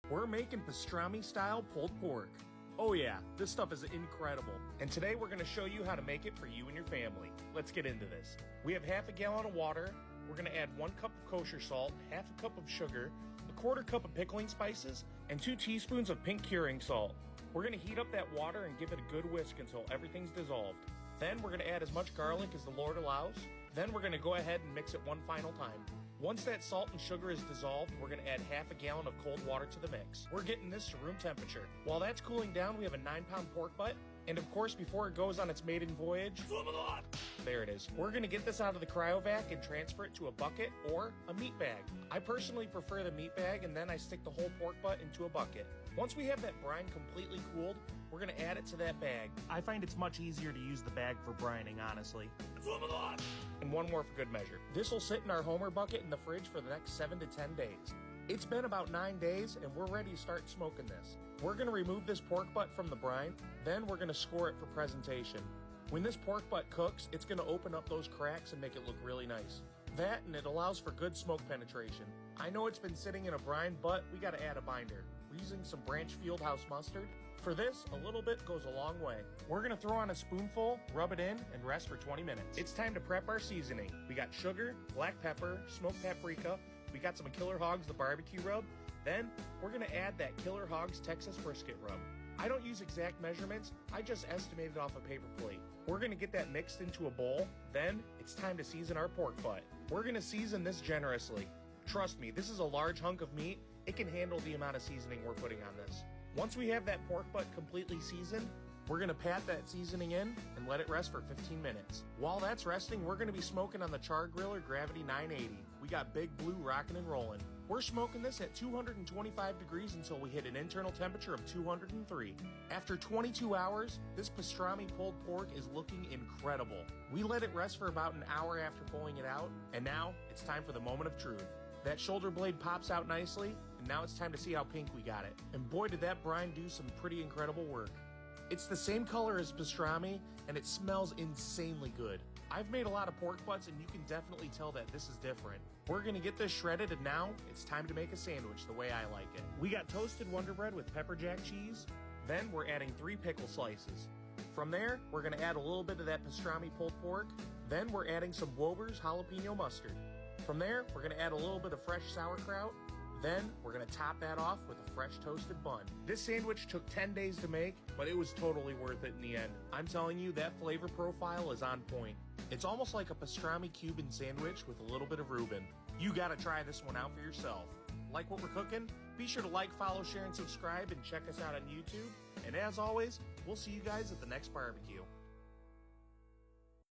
We're making pastrami style pulled pork. Oh yeah, this stuff is incredible. And today we're gonna show you how to make it for you and your family. Let's get into this. We have half a gallon of water. We're gonna add 1 cup of kosher salt, half a cup of sugar, a 1/4 cup of pickling spices, and 2 teaspoons of pink curing salt. We're gonna heat up that water and give it a good whisk until everything's dissolved. Then we're gonna add as much garlic as the Lord allows. Then we're gonna go ahead and mix it one final time. Once that salt and sugar is dissolved, we're gonna add half a gallon of cold water to the mix. We're getting this to room temperature. While that's cooling down, we have a 9-pound pork butt. And of course, before it goes on its maiden voyage, there it is. We're gonna get this out of the cryovac and transfer it to a bucket or a meat bag. I personally prefer the meat bag, and then I stick the whole pork butt into a bucket. Once we have that brine completely cooled, we're gonna add it to that bag. I find it's much easier to use the bag for brining, honestly. And one more for good measure. This will sit in our Homer bucket in the fridge for the next 7 to 10 days. It's been about 9 days and we're ready to start smoking this. We're gonna remove this pork butt from the brine, then we're gonna score it for presentation. When this pork butt cooks, it's gonna open up those cracks and make it look really nice. That, and it allows for good smoke penetration. I know it's been sitting in a brine, but we gotta add a binder. We're using some Branch Fieldhouse mustard. For this, a little bit goes a long way. We're gonna throw on a spoonful, rub it in, and rest for 20 minutes. It's time to prep our seasoning. We got sugar, black pepper, smoked paprika, we got some Killer Hogs, the barbecue rub. Then, we're gonna add that Killer Hogs Texas brisket rub. I don't use exact measurements, I just estimate it off a paper plate. We're gonna get that mixed into a bowl, then it's time to season our pork butt. We're gonna season this generously. Trust me, this is a large hunk of meat. It can handle the amount of seasoning we're putting on this. Once we have that pork butt completely seasoned, we're gonna pat that seasoning in and let it rest for 15 minutes. While that's resting, we're gonna be smoking on the Char Griller Gravity 980. We got Big Blue rocking and rolling. We're smoking this at 225 degrees until we hit an internal temperature of 203. After 22 hours, this pastrami pulled pork is looking incredible. We let it rest for about an hour after pulling it out, and now it's time for the moment of truth. That shoulder blade pops out nicely, and now it's time to see how pink we got it. And boy, did that brine do some pretty incredible work. It's the same color as pastrami, and it smells insanely good. I've made a lot of pork butts, and you can definitely tell that this is different. We're gonna get this shredded, and now it's time to make a sandwich the way I like it. We got toasted Wonder Bread with pepper jack cheese. Then we're adding 3 pickle slices. From there, we're gonna add a little bit of that pastrami pulled pork. Then we're adding some Wober's jalapeno mustard. From there, we're gonna add a little bit of fresh sauerkraut. Then, we're gonna top that off with a fresh toasted bun. This sandwich took 10 days to make, but it was totally worth it in the end. I'm telling you, that flavor profile is on point. It's almost like a pastrami Cuban sandwich with a little bit of Reuben. You gotta try this one out for yourself. Like what we're cooking? Be sure to like, follow, share, and subscribe, and check us out on YouTube. And as always, we'll see you guys at the next barbecue.